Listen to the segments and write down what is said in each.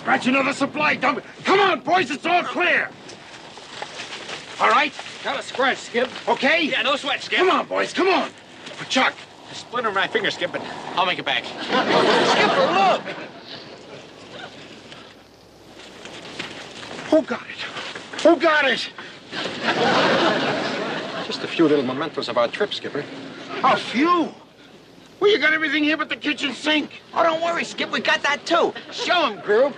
Dispatch another supply dump. Come on, boys, it's all clear. All right? Not a scratch, Skip. Okay? Yeah, no sweat, Skip. Come on, boys, come on. For Chuck. A splinter in my finger, Skip, but I'll make it back. Skipper, look. Who got it? Who got it? Just a few little mementos of our trip, Skipper. A few? Well, you got everything here but the kitchen sink. Oh, don't worry, Skip. We got that, too. Show him, Gruber.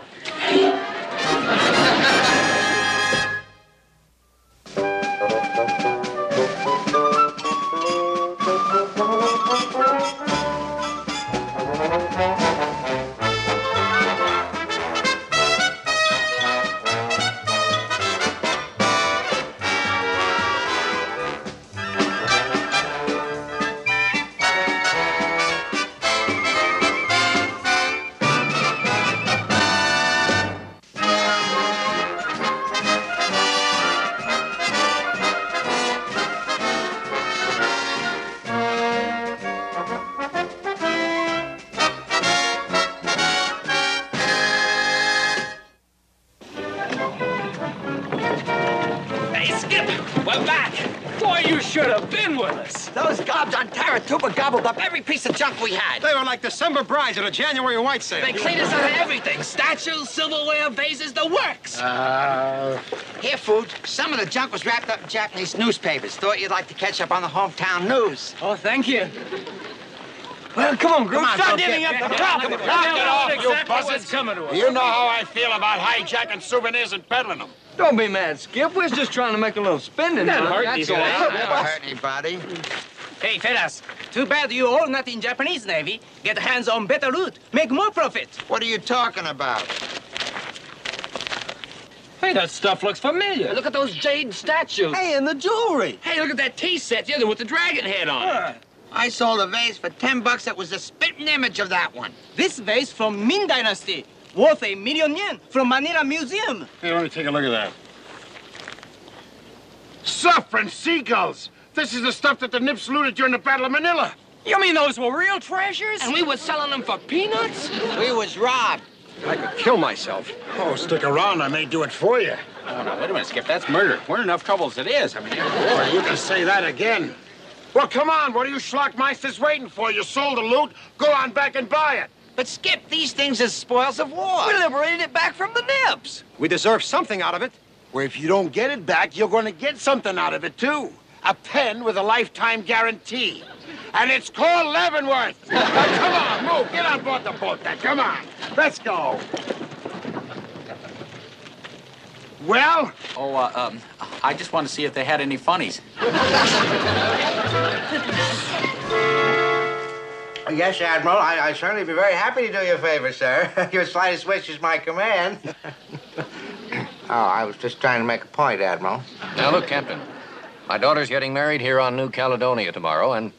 Gobbled up every piece of junk we had. They were like December brides at a January white sale. They cleaned us out of everything. Statues, silverware, vases, the works. Here, Food. Some of the junk was wrapped up in Japanese newspapers. Thought you'd like to catch up on the hometown news. Oh, thank you. Well, come on, Gruber. Start divvying up the top. Knock it off, you buzzards. What's coming to us. You know how I feel about hijacking souvenirs and peddling them. Don't be mad, Skip. We're just trying to make a little spending. Never hurt That's anybody. all. Never hurt anybody. Hey, fellas, too bad you all not in Japanese Navy. Get hands on better loot. Make more profit. What are you talking about? Hey, that stuff looks familiar. Look at those jade statues. Hey, and the jewelry. Hey, look at that tea set, the other with the dragon head on it. I sold a vase for $10 that was a spitting image of that one. This vase from Ming Dynasty, worth 1,000,000 yen from Manila Museum. Hey, let me take a look at that. Suffering seagulls. This is the stuff that the Nips looted during the Battle of Manila. You mean those were real treasures? And we were selling them for peanuts? We was robbed. I could kill myself. Oh, stick around. I may do it for you. Oh, no, wait a minute, Skip. That's murder. We're in enough trouble as it is. I mean, Boy, you can say that again. Well, come on. What are you schlockmeisters waiting for? You sold the loot. Go on back and buy it. But, Skip, these things are spoils of war. We liberated it back from the Nips. We deserve something out of it. Well, if you don't get it back, you're going to get something out of it, too. A pen with a lifetime guarantee. And it's called Leavenworth. Now, come on, move. Get on board the boat then. Come on. Let's go. Well? Oh, I just want to see if they had any funnies. Yes, Admiral. I'd certainly be very happy to do you a favor, sir. Your slightest wish is my command. Oh, I was just trying to make a point, Admiral. Now, look, Captain. My daughter's getting married here on New Caledonia tomorrow, and...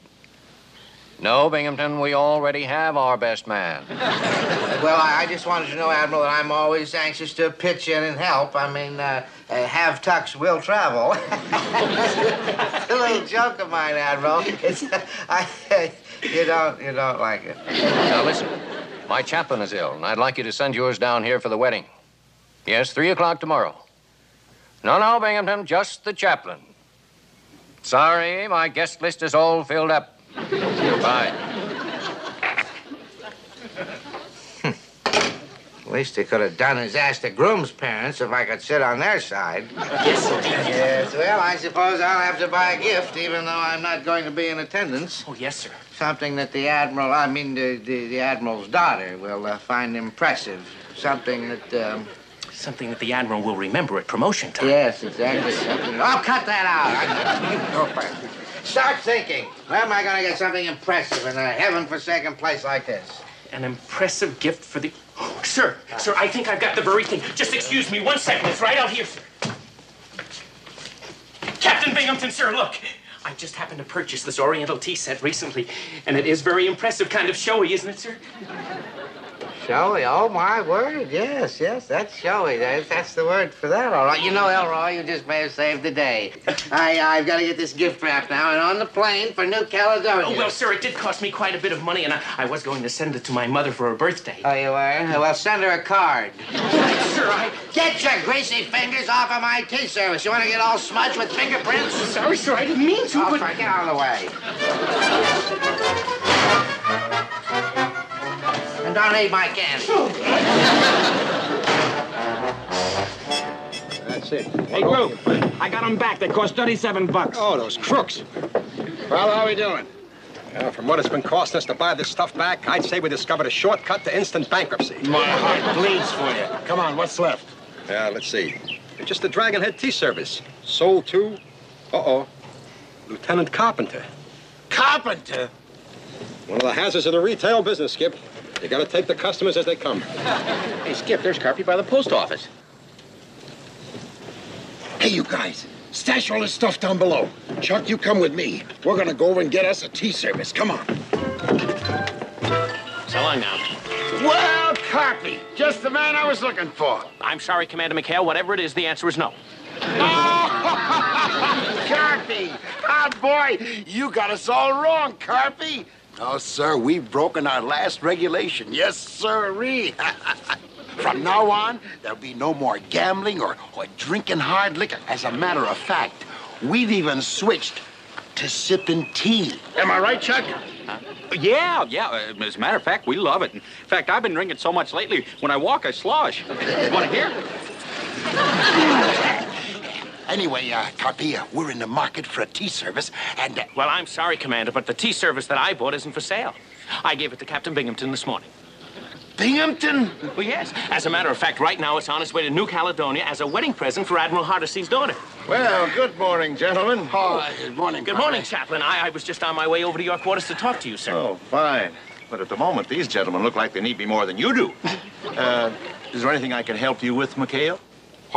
No, Binghamton, we already have our best man. Well, I just wanted to know, Admiral, that I'm always anxious to pitch in and help. I mean, have tucks will travel. It's a little joke of mine, Admiral. It's, you don't like it. Now, listen. My chaplain is ill, and I'd like you to send yours down here for the wedding. Yes, 3 o'clock tomorrow. No, Binghamton, just the chaplain. Sorry, my guest list is all filled up. Goodbye. At least he could have done his ass to groom's parents if I could sit on their side. yes, sir. Yes, well, I suppose I'll have to buy a gift, even though I'm not going to be in attendance. Oh, yes, sir. Something that the Admiral, the Admiral's daughter will find impressive. Something that, Something that the Admiral will remember at promotion time. Yes, exactly. Oh, cut that out. Start thinking. Where am I going to get something impressive in a heaven-forsaken place like this? An impressive gift for the... Oh, sir, I think I've got the very thing. Just excuse me 1 second. It's right out here, sir. Captain Binghamton, sir, look. I just happened to purchase this Oriental tea set recently, and it is very impressive, kind of showy, isn't it, sir? Showy. Oh, my word. Yes, that's showy. That's the word for that, all right. You know, Elroy, you just may have saved the day. I've got to get this gift wrapped now and on the plane for New Caledonia. Oh, well, sir, it did cost me quite a bit of money, and I was going to send it to my mother for her birthday. Oh, you were? Well, send her a card. Sir, Get your greasy fingers off of my tea service. You want to get all smudged with fingerprints? Sorry, sir, I didn't mean to, Oh, but... sorry, get out of the way. And don't eat my candy. That's it. Hey, Group, I got them back. They cost $37. Oh, those crooks. Well, how are we doing? From what it's been costing us to buy this stuff back, I'd say we discovered a shortcut to instant bankruptcy. My heart bleeds for you. Come on, what's left? Let's see. It's just the Dragonhead Tea Service. Sold to, Lieutenant Carpenter. Carpenter? One of the hazards of the retail business, Skip. You gotta take the customers as they come. Hey, Skip, there's Carpy by the post office. Hey, you guys, stash all this stuff down below. Chuck, you come with me. We're gonna go over and get us a tea service. Come on. So long now. Well, Carpy, just the man I was looking for. I'm sorry, Commander McHale. Whatever it is, the answer is no. Carpy! Ah, boy, you got us all wrong, Carpy. No, sir, we've broken our last regulation. Yes, sirree. From now on, there'll be no more gambling or drinking hard liquor. As a matter of fact, we've even switched to sipping tea. Am I right, Chuck? Yeah. As a matter of fact, we love it. In fact, I've been drinking so much lately, when I walk, I slosh. Want to hear? Anyway, Carpy, we're in the market for a tea service, and... Well, I'm sorry, Commander, but the tea service that I bought isn't for sale. I gave it to Captain Binghamton this morning. Binghamton? Well, yes. As a matter of fact, right now it's on its way to New Caledonia as a wedding present for Admiral Hardesty's daughter. Well, good morning, gentlemen. Oh, good morning, Good morning, Chaplain. I was just on my way over to your quarters to talk to you, sir. Oh, fine. But at the moment, these gentlemen look like they need me more than you do. Is there anything I can help you with, McHale?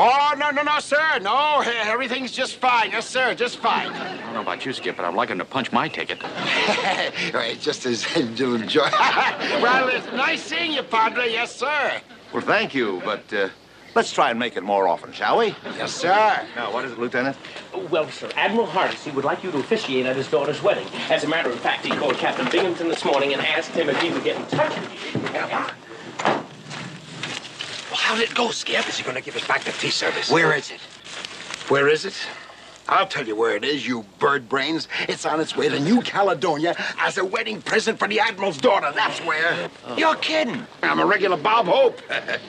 Oh, no, sir. No, everything's just fine. Yes, sir, just fine. I don't know about you, Skip, but I'd like him to punch my ticket. Right, just as you'll enjoy. Well, it's nice seeing you, Padre. Yes, sir. Well, thank you, but let's try and make it more often, shall we? Yes, sir. Now, what is it, Lieutenant? Well, sir, Admiral Hardesty would like you to officiate at his daughter's wedding. As a matter of fact, he called Captain Binghamton this morning and asked him if he would get in touch with you. How did it go, Skip? Is he going to give us back the tea service? Where is it? Where is it? I'll tell you where it is, you bird brains. It's on its way to New Caledonia as a wedding present for the Admiral's daughter. That's where. You're kidding. I'm a regular Bob Hope.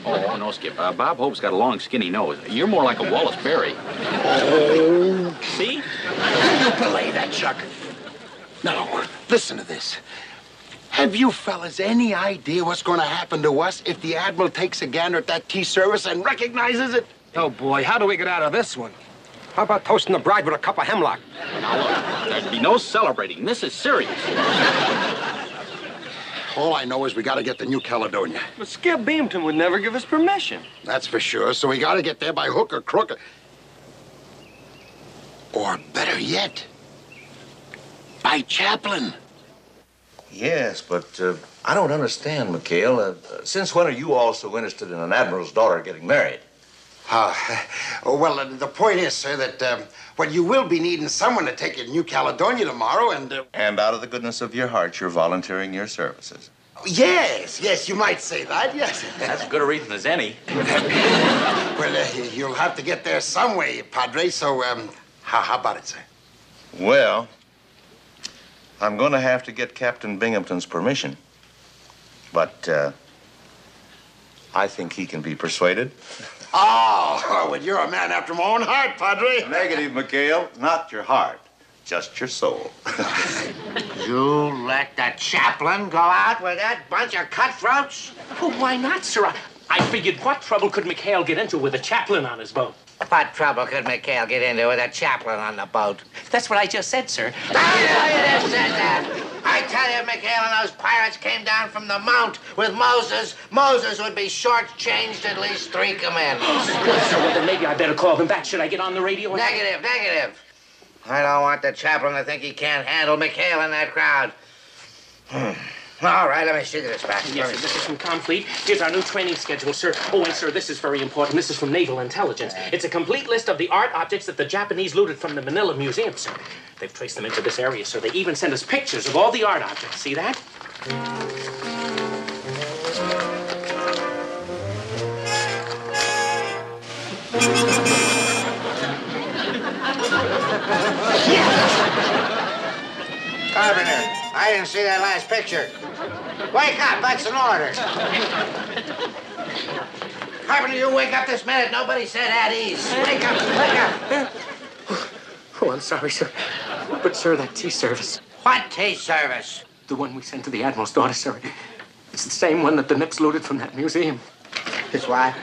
Oh, no, Skip. Bob Hope's got a long, skinny nose. You're more like a Wallace Berry. Oh. See? You belay that, Chuck. Now, listen to this. Have you fellas any idea what's going to happen to us if the Admiral takes a gander at that tea service and recognizes it? Oh, boy, how do we get out of this one? How about toasting the bride with a cup of hemlock? Now, look, there'd be no celebrating. This is serious. All I know is we got to get to New Caledonia. But Skip Binghamton would never give us permission. That's for sure. So we got to get there by hook or crook. Or better yet, by Chaplain. Yes, but I don't understand, McHale. Since when are you all so interested in an admiral's daughter getting married? Well, the point is, sir, that well, you will be needing someone to take you to New Caledonia tomorrow, and... And out of the goodness of your heart, you're volunteering your services. Yes, you might say that, yes. That's as good a reason as any. Well, you'll have to get there some way, Padre, so, how about it, sir? Well, I'm going to have to get Captain Binghamton's permission. But, I think he can be persuaded. Oh, well, you're a man after my own heart, Padre. Negative, McHale. Not your heart, just your soul. You let the chaplain go out with that bunch of cutthroats? Well, why not, sir? I figured, what trouble could McHale get into with a chaplain on his boat? What trouble could McHale get into with a chaplain on the boat? That's what I just said, sir. I just said that. I tell you, McHale and those pirates came down from the mount with Moses. Moses would be shortchanged at least 3 commandments. Well, then maybe I better call him back. Should I get on the radio? Negative. I don't want the chaplain to think he can't handle McHale and that crowd. All right, let me see the dispatch. Yes, sir. This is from Comfleet. Here's our new training schedule, sir. Oh, and sir, this is very important. This is from Naval Intelligence. It's a complete list of the art objects that the Japanese looted from the Manila Museum, sir. They've traced them into this area, sir. They even sent us pictures of all the art objects. See that? Carpenter, I didn't see that last picture. Wake up, that's an order. Carpenter, you wake up this minute. Nobody said at ease. Wake up, wake up. Oh, I'm sorry, sir. But, sir, that tea service, What tea service? the one we sent to the Admiral's daughter, sir, it's the same one that the Nips looted from that museum. It's what?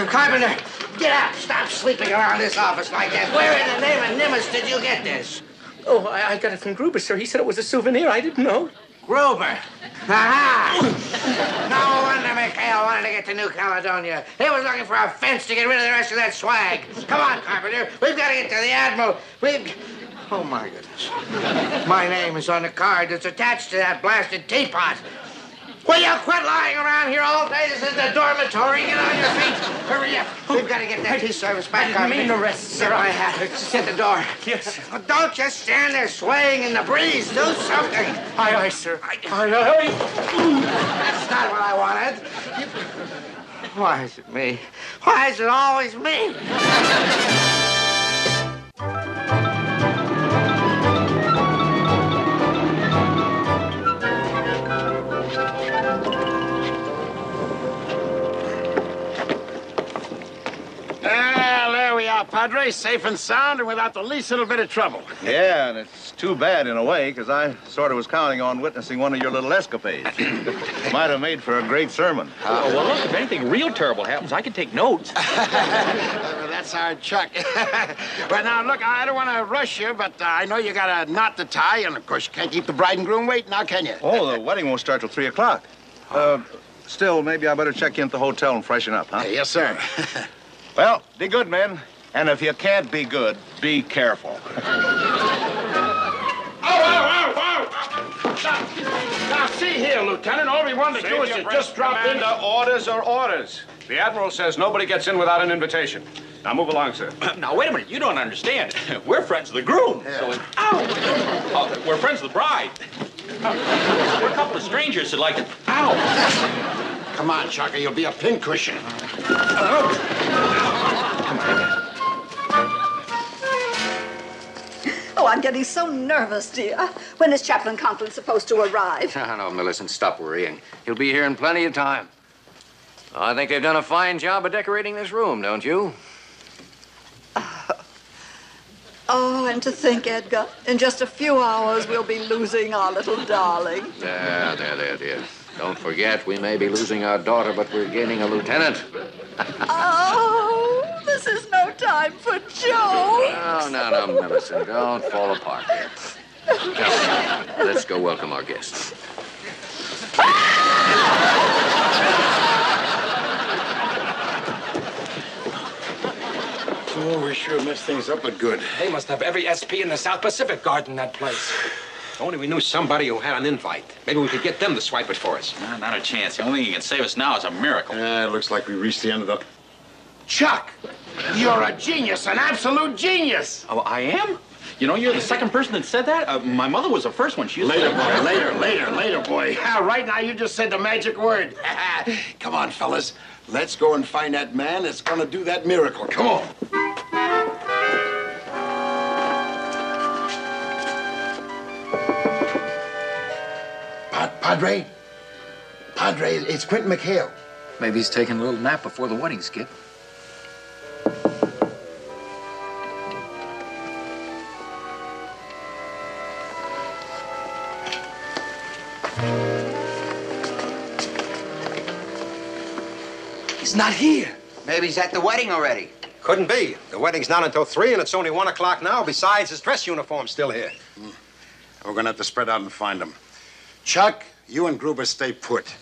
Carpenter, get up. Stop sleeping around this office like that. Where in the name of Nimbus did you get this? Oh, I got it from Gruber, sir. He said it was a souvenir. I didn't know. Gruber. Aha! No wonder McHale wanted to get to New Caledonia. He was looking for a fence to get rid of the rest of that swag. Come on, Carpenter. We've got to get to the Admiral. Oh, my goodness. My name is on the card that's attached to that blasted teapot. Will you quit lying around here all day? This is the dormitory. Get on your feet. Hurry up. We've got to get that tea service back. I didn't mean to rest, sir. I have it. Just at the door. Yes. Well, don't just stand there swaying in the breeze. Do something. Aye, sir. Aye. That's not what I wanted. Why is it me? Why is it always me? There we are, Padre. Safe and sound and without the least little bit of trouble. Yeah, and it's too bad in a way, because I sort of was counting on witnessing one of your little escapades. Might have made for a great sermon. Well, look, if anything real terrible happens, I can take notes. That's our Chuck. Well, now, look, I don't want to rush you, but I know you got a knot to tie, and, of course, you can't keep the bride and groom waiting now, can you? Oh, the wedding won't start till 3 o'clock. Still, maybe I better check in at the hotel and freshen up, huh? Yes, sir. Well, be good, men. And if you can't be good, be careful. Now, see here, Lieutenant. All we want to do is to just drop in. Orders are orders. The Admiral says nobody gets in without an invitation. Now, move along, sir. Now, wait a minute. You don't understand. We're friends of the groom. Yeah. So, we're friends of the bride. We're a couple of strangers that like to... Ow! Come on, Chuck, or you'll be a pincushion. Oh, I'm getting so nervous, dear. When is Chaplain Conklin supposed to arrive? No, Millicent, stop worrying. He'll be here in plenty of time. I think they've done a fine job of decorating this room, don't you? Oh, and to think, Edgar, in just a few hours we'll be losing our little darling. There, dear. Don't forget, we may be losing our daughter, but we're gaining a lieutenant. Oh, this is no time for jokes. No, Millicent, don't fall apart here. Now, let's go welcome our guests. Oh, we sure messed things up, but good. They must have every SP in the South Pacific guarding that place. If only we knew somebody who had an invite. Maybe we could get them to swipe it for us. Not a chance. The only thing that can save us now is a miracle. It looks like we reached the end of the... Chuck! You're a genius, an absolute genius! Oh, I am? You know, you're the second person that said that. My mother was the first one. She used Later, to... boy, later, boy. Right now, you just said the magic word. Come on, fellas. Let's go and find that man that's gonna do that miracle. Come on. Padre, it's Quentin McHale. Maybe he's taking a little nap before the wedding, Skip. He's not here. Maybe he's at the wedding already. Couldn't be. The wedding's not until 3, and it's only 1 o'clock now. Besides, his dress uniform's still here. We're gonna have to spread out and find him. Chuck, you and Gruber stay put.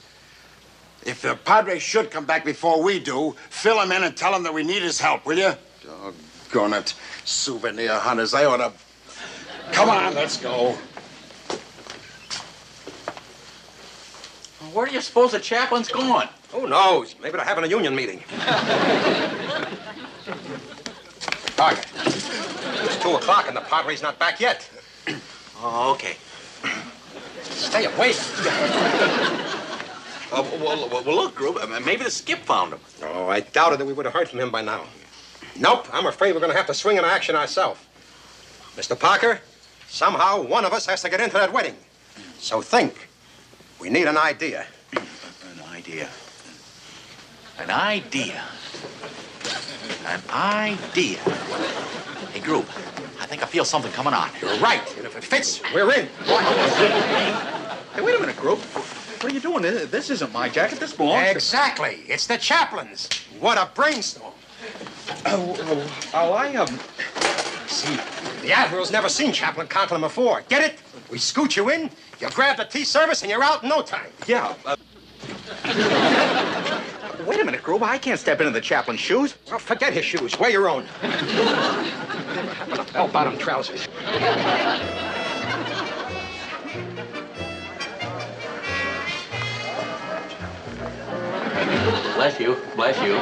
If the Padre should come back before we do, fill him in and tell him that we need his help, will you? Doggone it. Souvenir hunters, I ought to... Come on, let's go. Where do you suppose the chaplain's going? Who knows? Maybe they're having a union meeting. Target. It's 2 o'clock and the Padre's not back yet. Oh, okay. Stay away. Well, look, Gruber, maybe the skip found him. Oh, I doubted that we would have heard from him by now. Nope, I'm afraid we're going to have to swing into action ourselves. Mr. Parker, somehow one of us has to get into that wedding. So think. We need an idea. An idea. An idea. An idea. Hey, Gruber, I think I feel something coming on. You're right. And if it fits, we're in. Hey, wait a minute, Gruber. What are you doing? This isn't my jacket. This belongs Exactly. It's the chaplain's. What a brainstorm. See, the Admiral's never seen Chaplain Conklin before. Get it? We scoot you in, you grab the tea service, and you're out in no time. Yeah. Wait a minute, Gruber. I can't step into the chaplain's shoes. Well, forget his shoes. Wear your own. Bell-bottom trousers. Bless you. Bless you.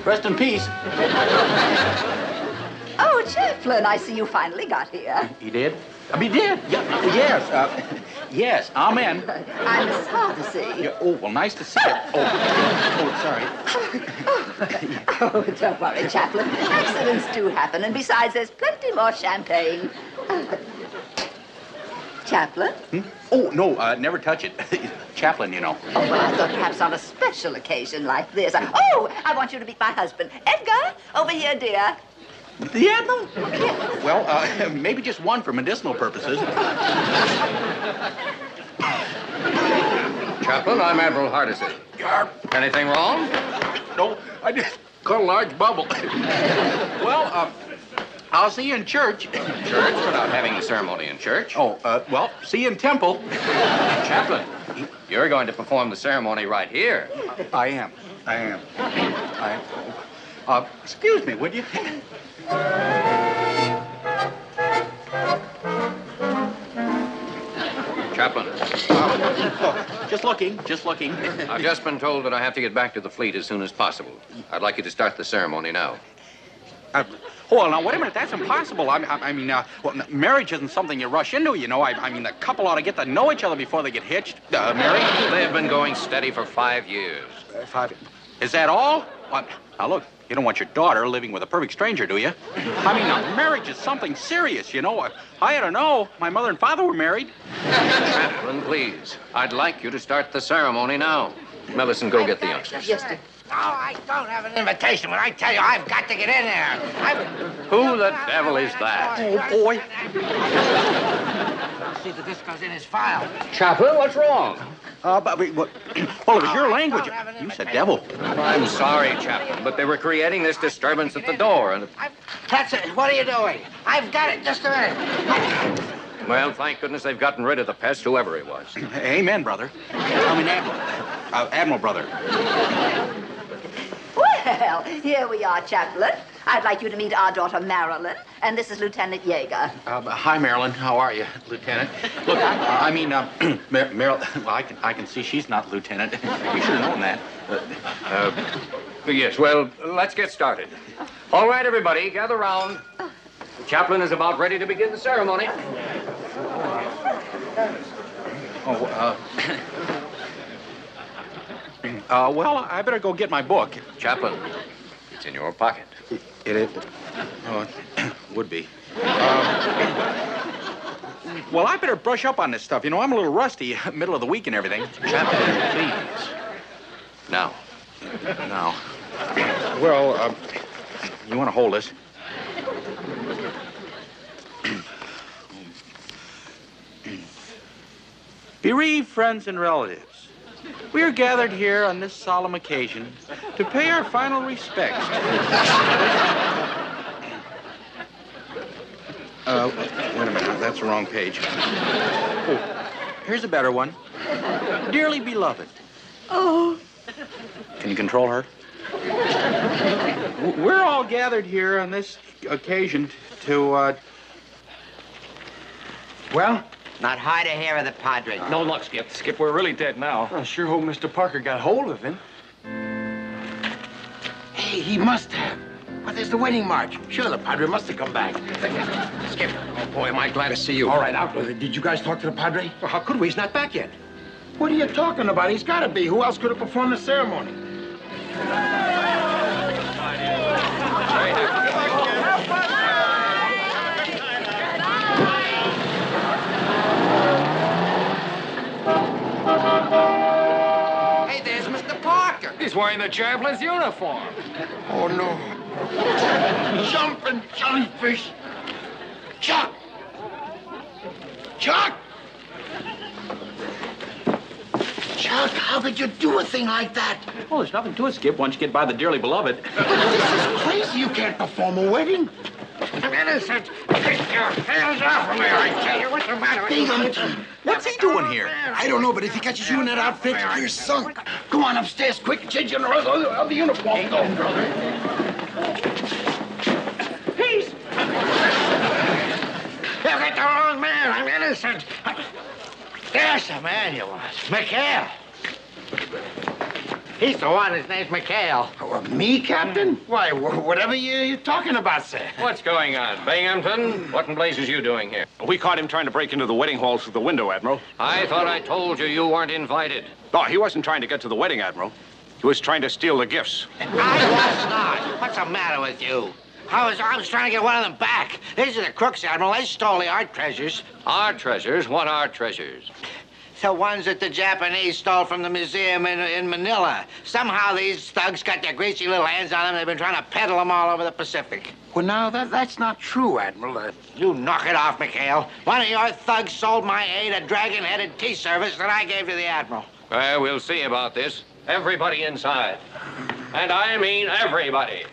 Rest in peace. Oh, Chaplain, I see you finally got here. He did? He did? Yeah, yes. Yes, amen. I'm Miss Hardesty. Yeah, oh, well, nice to see you. Sorry. Oh, don't worry, Chaplain. Accidents do happen, and besides, there's plenty more champagne. Chaplain? Oh, no, never touch it. Chaplain, you know. Oh, well, I thought perhaps on a special occasion like this. Oh, I want you to meet my husband. Edgar, over here, dear. The Admiral? Well, maybe just one for medicinal purposes. Chaplain, I'm Admiral Hardesty. Anything wrong? No, I just caught a large bubble. Well, I'll see you in church. Church? We're not having the ceremony in church. Oh, well, see you in temple. Chaplain, you're going to perform the ceremony right here. I am. Excuse me, would you? Chaplain. Just looking. I've just been told that I have to get back to the fleet as soon as possible. I'd like you to start the ceremony now. Well, now, wait a minute. That's impossible. Marriage isn't something you rush into, you know. I mean, the couple ought to get to know each other before they get hitched. Married? They've been going steady for 5 years. 5 years. Is that all? Well, now, look, you don't want your daughter living with a perfect stranger, do you? I mean, now, marriage is something serious, you know. I ought to know. My mother and father were married. Chaplain, please. I'd like you to start the ceremony now. Millicent, go get the youngsters. Yes, dear. No, I don't have an invitation. When I tell you, I've got to get in there. Who the devil is that? Oh, boy. See that this goes in his file. Chaplain, what's wrong? Well, it was your language. You said devil. I'm sorry, Chaplain, but they were creating this disturbance at the door, and... That's it. What are you doing? I've got it. Just a minute. Well, thank goodness they've gotten rid of the pest, whoever he was. Amen, brother. Admiral, brother. Well, here we are, Chaplain. I'd like you to meet our daughter, Marilyn, and this is Lieutenant Yeager. Hi, Marilyn. How are you, Lieutenant? Look, Marilyn, well, I can see she's not Lieutenant. You should have known that. Yes, well, let's get started. All right, everybody, gather round. The chaplain is about ready to begin the ceremony. Well, I better go get my book. Chaplain, it's in your pocket. It is? Oh, it would be. Well, I better brush up on this stuff. You know, I'm a little rusty, middle of the week and everything. Chaplain, please. Now. Well, you want to hold this? Bereaved friends and relatives, we are gathered here on this solemn occasion to pay our final respects. Wait a minute, that's the wrong page. Oh, here's a better one. Dearly beloved. Oh. Can you control her? We're all gathered here on this occasion to Well? Not hide a hair of the Padre. No luck, Skip. Skip, we're really dead now. I sure hope Mr. Parker got hold of him. Hey, he must have. Well, there's the wedding march. Sure, the Padre must have come back. Skip. Oh, boy, am I glad to see you. All right, out with it. Did you guys talk to the Padre? Well, how could we? He's not back yet. What are you talking about? He's got to be. Who else could have performed the ceremony? Hey, there's Mr. Parker. He's wearing the chaplain's uniform. Oh, no. Jumping jellyfish. Chuck! Chuck! Chuck, how could you do a thing like that? Well, there's nothing to it, Skip, once you get by the dearly beloved. But this is crazy. You can't perform a wedding. I'm innocent. Take your hands off of me, I tell you. What's the matter with you? What's he doing here? I don't know, but if he catches you in that outfit, you're sunk. Come on upstairs, quick, and change your other uniform. Go, brother. Peace! You got the wrong man. I'm innocent. There's the man you want. McHale. He's the one. His name's McHale. Oh, me, Captain? Why, whatever you're talking about, sir. What's going on? Binghamton, what in blazes you doing here? We caught him trying to break into the wedding hall through the window, Admiral. I thought I told you you weren't invited. No, he wasn't trying to get to the wedding, Admiral. He was trying to steal the gifts. I was not. What's the matter with you? I was trying to get one of them back. These are the crooks, Admiral. They stole the art treasures. Our treasures? What are treasures? The ones that the Japanese stole from the museum in Manila. Somehow these thugs got their greasy little hands on them. They've been trying to peddle them all over the Pacific. Well, now, that's not true, Admiral. You knock it off, McHale. One of your thugs sold my aide a dragon-headed tea service that I gave to the Admiral. Well, we'll see about this. Everybody inside. And I mean everybody.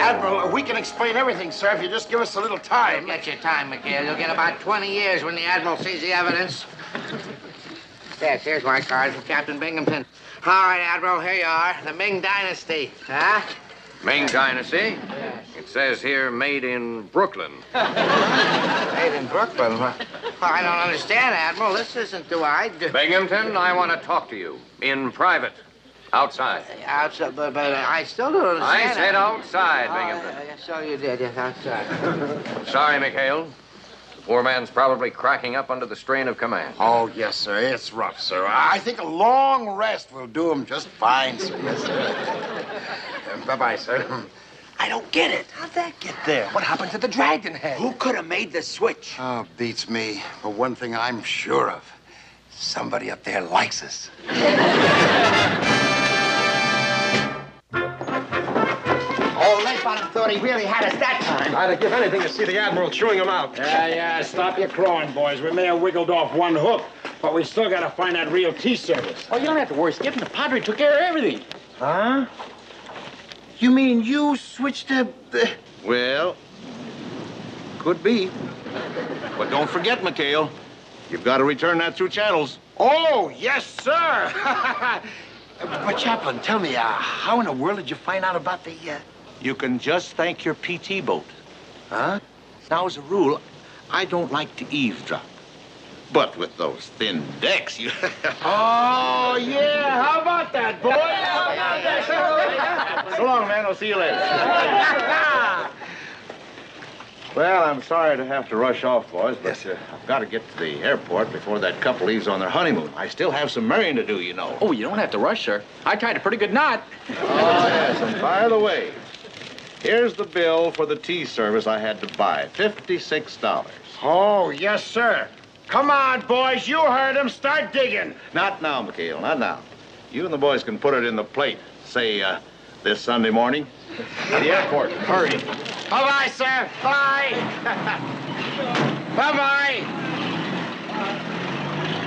Admiral, we can explain everything, sir, if you just give us a little time. Get your time, McHale. You'll get about 20 years when the Admiral sees the evidence. Yes, here's my card from Captain Binghamton. All right, Admiral, here you are. The Ming Dynasty. Huh? Ming Dynasty? Yes. It says here made in Brooklyn. Made in Brooklyn? Well, I don't understand, Admiral. This isn't Binghamton, I want to talk to you. In private. Outside. Outside, but I still don't understand. I said outside, Binghamton. So you did, yes, outside. Sorry, McHale. The poor man's probably cracking up under the strain of command. Oh, yes, sir. It's rough, sir. I think a long rest will do him just fine, sir. Yes, sir. Bye-bye, sir. I don't get it. How'd that get there? What happened to the dragon head? Who could have made the switch? Oh, beats me. But one thing I'm sure of. Somebody up there likes us. Oh, Leadbottom thought he really had us that time. I'd give anything to see the Admiral chewing him out. Yeah, stop your crowing, boys. We may have wiggled off one hook, but we still gotta find that real tea service. Oh, you don't have to worry, Skip. The Padre took care of everything. Huh? You mean you switched the... Well, could be. But don't forget, McHale, you've got to return that through channels. Oh, yes, sir. But, Chaplain, tell me, how in the world did you find out about the... You can just thank your PT boat. Huh? Now, as a rule, I don't like to eavesdrop. But with those thin decks, you... Oh, yeah. How about that, boy? How about that? So long, man. I'll see you later. Well, I'm sorry to have to rush off, boys, but I've got to get to the airport before that couple leaves on their honeymoon. I still have some marrying to do, you know. Oh, you don't have to rush, sir. I tied a pretty good knot. Oh, yes, and by the way, here's the bill for the tea service I had to buy, $56. Oh, yes, sir. Come on, boys. You heard him. Start digging. Not now, McHale, not now. You and the boys can put it in the plate, say, this Sunday morning. At the airport. Hurry. Bye-bye, sir. Bye. Bye-bye.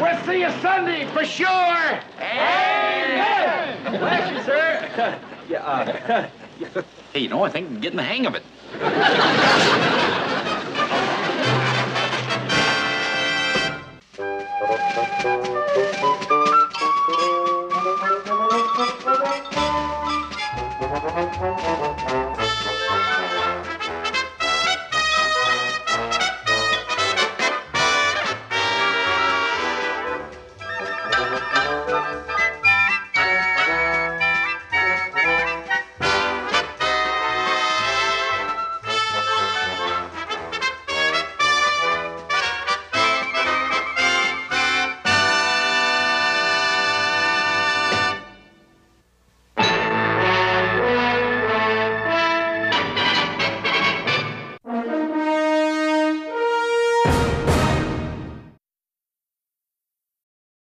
We'll see you Sunday for sure. Amen. Bless you, sir. Hey, you know, I think I'm getting the hang of it.